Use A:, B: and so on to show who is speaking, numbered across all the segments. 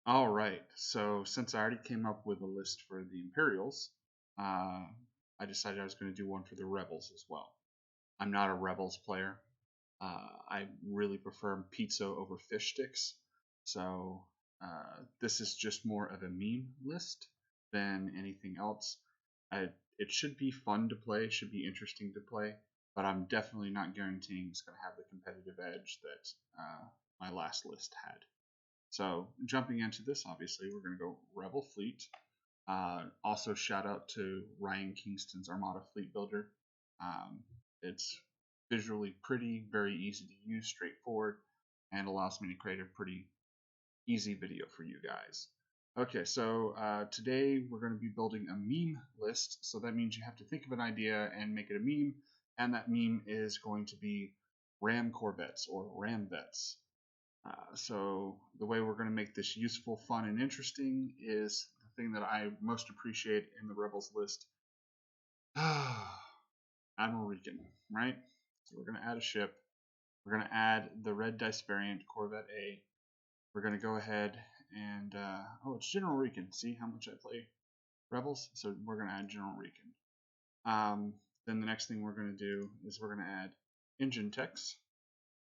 A: All right. So since I already came up with a list for the Imperials, uh, I decided I was going to do one for the Rebels as well. I'm not a Rebels player. I really prefer pizza over fish sticks. So this is just more of a meme list than anything else. It should be fun to play. It should be interesting to play. But I'm definitely not guaranteeing it's going to have the competitive edge that my last list had. So jumping into this, obviously, we're going to go Rebel Fleet. Also, shout out to Ryan Kingston's Armada Fleet Builder. It's visually pretty, very easy to use, straightforward, and allows me to create a pretty easy video for you guys. Okay, so today we're going to be building a meme list. So that means you have to think of an idea and make it a meme, and that meme is going to be Ram Corvettes or Ramvettes. So the way we're going to make this useful, fun, and interesting is the thing that I most appreciate in the Rebels list. Admiral Rieekan, right? So we're going to add a ship. We're going to add the red dice variant Corvette A. We're going to go ahead and oh, it's General Rieekan. See how much I play Rebels? So we're going to add General Rieekan. Then the next thing we're going to do is we're going to add engine techs,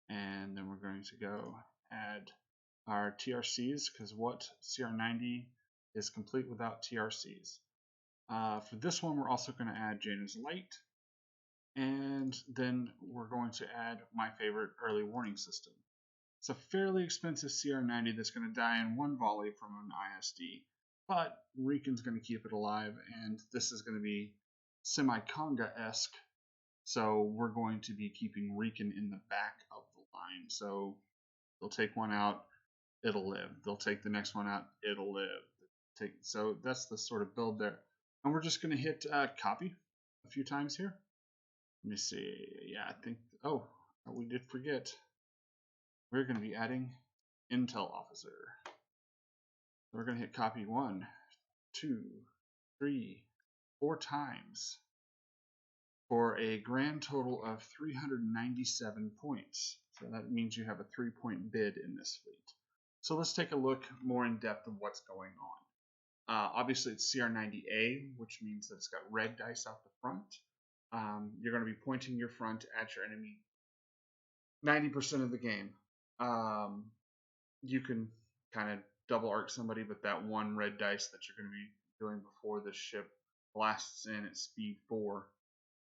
A: and then we're going to go add our TRCs, because what CR90 is complete without TRCs. For this one, we're also going to add Jaina's Light, and then we're going to add my favorite early warning system. It's a fairly expensive CR90 that's going to die in one volley from an ISD, but Rieekan's going to keep it alive, and this is going to be semi-Conga-esque, so we're going to be keeping Rieekan in the back of the line. So they'll take one out, it'll live. They'll take the next one out, it'll live. So that's the sort of build there. And we're just going to hit copy a few times here. Let me see. Yeah, I think, oh, we did forget. We're going to be adding Intel Officer. We're going to hit copy 1, 2, 3, 4 times for a grand total of 397 points. So that means you have a 3-point bid in this fleet. So let's take a look more in depth of what's going on. Obviously, it's CR90A, which means that it's got red dice out the front. You're going to be pointing your front at your enemy 90% of the game. You can kind of double arc somebody, but that one red dice that you're going to be doing before the ship blasts in at speed 4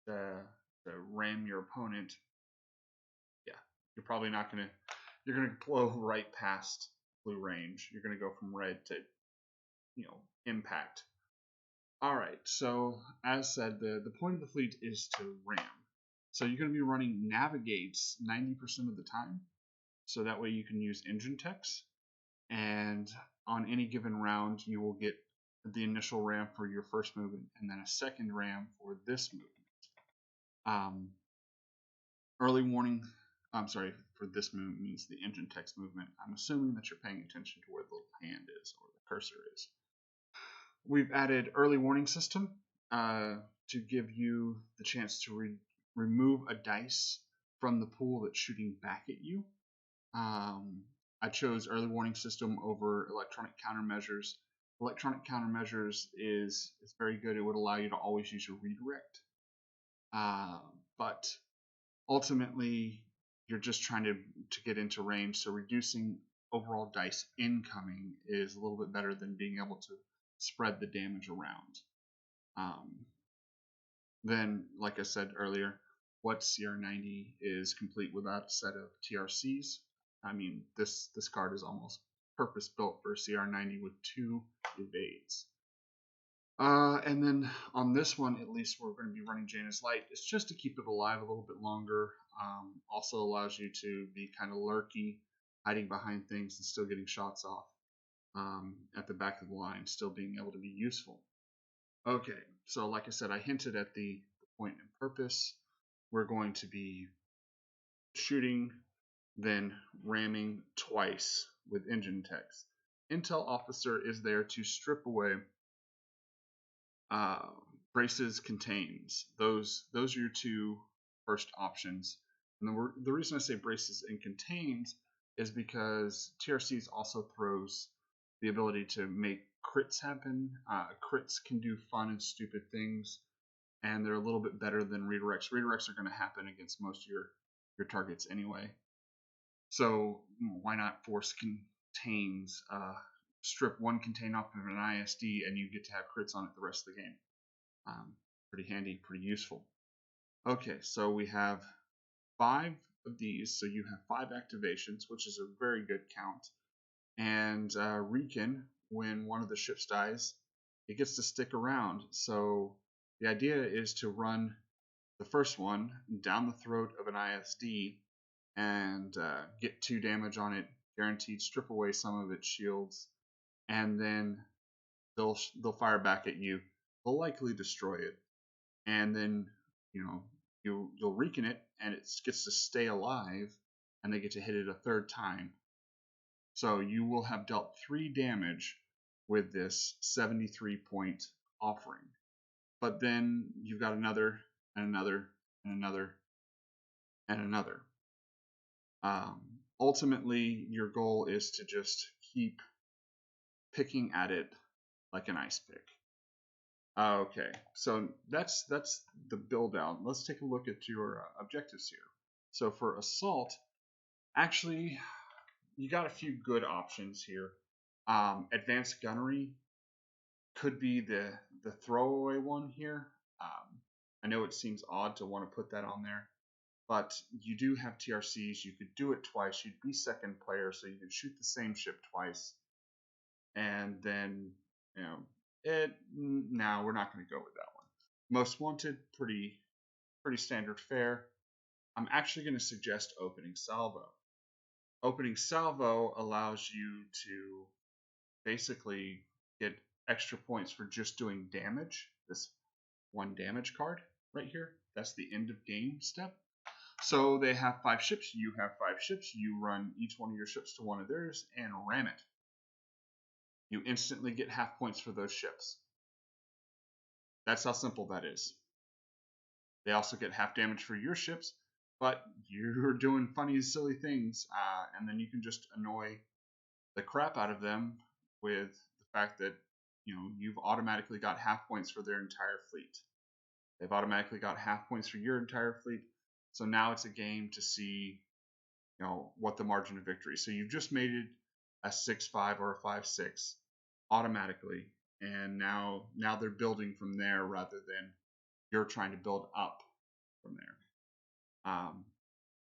A: to ram your opponent, yeah, you're probably not going to, you're going to blow right past blue range. You're going to go from red to, impact. All right, so as said, the point of the fleet is to ram. So you're going to be running navigates 90% of the time, so that way you can use engine techs, and on any given round you will get the initial ram for your first movement, and then a second ram for this movement. Early warning, I'm sorry, for this movement means the engine techs movement. I'm assuming that you're paying attention to where the hand is or the cursor is. We've added early warning system to give you the chance to remove a dice from the pool that's shooting back at you. I chose early warning system over electronic countermeasures. Electronic countermeasures is very good. It would allow you to always use your redirect. But ultimately, you're just trying to get into range, so reducing overall dice incoming is a little bit better than being able to spread the damage around. Then, like I said earlier, what CR90 is complete without a set of TRCs. I mean, this card is almost purpose built for CR90 with 2 evades. And then on this one, at least we're going to be running Jaina's Light. It's just to keep it alive a little bit longer. Also allows you to be kind of lurky, hiding behind things and still getting shots off at the back of the line, still being able to be useful. Okay, so like I said, I hinted at the point and purpose. We're going to be shooting, then ramming twice with engine techs. Intel Officer is there to strip away braces, contains. Those are your 2 first options. And the reason I say braces and contains is because TRCs also throws the ability to make crits happen. Crits can do fun and stupid things, and they're a little bit better than redirects. Redirects are going to happen against most of your targets anyway. So why not force contains? Strip one contain off of an ISD, and you get to have crits on it the rest of the game. Pretty handy, pretty useful. Okay, so we have 5 of these, so you have 5 activations, which is a very good count. And Rieekan, when one of the ships dies, it gets to stick around. So the idea is to run the first one down the throat of an ISD and get 2 damage on it, guaranteed, strip away some of its shields, and then they'll fire back at you. They'll likely destroy it, and then you'll Rieekan it, and it gets to stay alive, and they get to hit it a 3rd time. So you will have dealt 3 damage with this 73-point offering. But then you've got another, and another, and another, and another. Ultimately, your goal is to just keep picking at it like an ice pick. Okay, so that's the build out. Let's take a look at your objectives here. So for assault, actually, you got a few good options here. Advanced gunnery could be the throwaway one here. I know it seems odd to want to put that on there, but you do have TRCs. You could do it twice. You'd be 2nd player, so you could shoot the same ship twice, and then no, we're not going to go with that one. Most wanted, pretty standard fare. I'm actually going to suggest opening salvo. Opening salvo allows you to basically get extra points for just doing damage. This 1 damage card right here, that's the end of game step. So they have 5 ships, you have 5 ships, you run each one of your ships to one of theirs and ram it. You instantly get half points for those ships. That's how simple that is. They also get half damage for your ships, but you're doing funny, silly things, and then you can just annoy the crap out of them with the fact that you've automatically got half points for their entire fleet. They've automatically got half points for your entire fleet. So now it's a game to see what the margin of victory is. So you've just made it a 6-5 or a 5-6 automatically, and now they're building from there rather than you're trying to build up from there.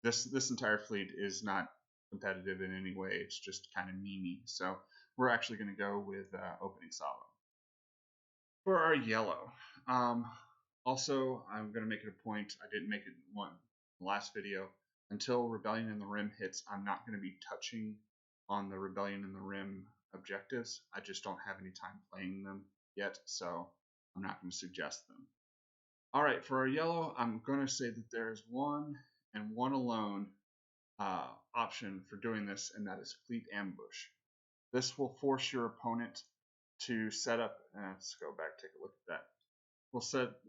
A: This entire fleet is not competitive in any way. It's just kind of memey. So we're actually going to go with opening salvo. For our yellow, also I'm going to make it a point, I didn't make it in the last video, until Rebellion in the Rim hits, I'm not going to be touching on the Rebellion in the Rim objectives. I just don't have any time playing them yet, so I'm not going to suggest them. Alright, for our yellow, I'm going to say that there is one and one alone option for doing this, and that is Fleet Ambush. This will force your opponent to set up, let's go back, take a look at that.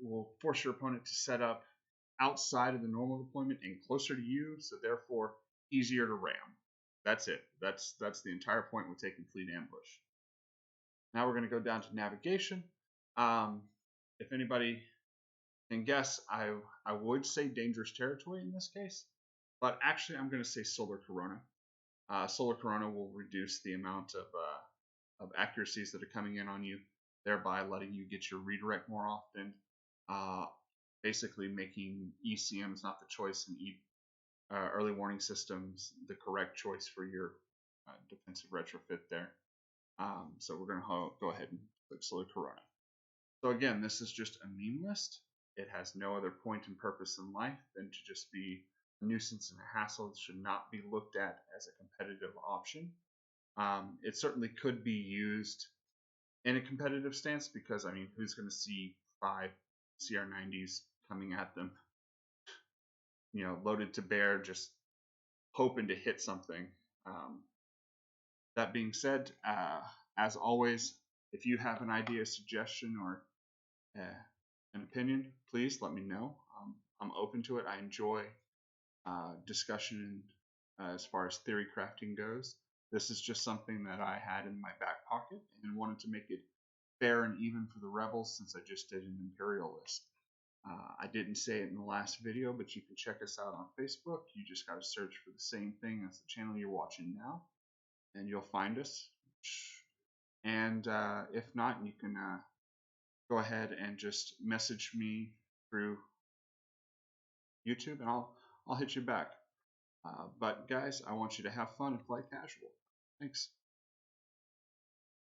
A: We'll force your opponent to set up outside of the normal deployment and closer to you, so therefore easier to ram. That's it. That's the entire point with taking Fleet Ambush. Now we're going to go down to navigation. If anybody can guess, I would say dangerous territory in this case, but actually I'm going to say Solar Corona. Solar Corona will reduce the amount of accuracies that are coming in on you, thereby letting you get your redirect more often, basically making ECMs not the choice and early warning systems the correct choice for your defensive retrofit there. So we're going to go ahead and click Solar Corona. So again, this is just a meme list. It has no other point and purpose in life than to just be a nuisance and a hassle. It should not be looked at as a competitive option. It certainly could be used in a competitive stance because, I mean, who's going to see 5 CR90s coming at them, loaded to bear, just hoping to hit something. That being said, as always, if you have an idea, suggestion, or an opinion, please let me know. I'm open to it. I enjoy discussion as far as theory crafting goes. This is just something that I had in my back pocket and wanted to make it fair and even for the rebels, since I just did an Imperial list. I didn't say it in the last video, but you can check us out on Facebook. You just got to search for the same thing as the channel you're watching now, and you'll find us. And if not, you can go ahead and just message me through YouTube, and I'll hit you back. But guys, I want you to have fun and play casual. Thanks.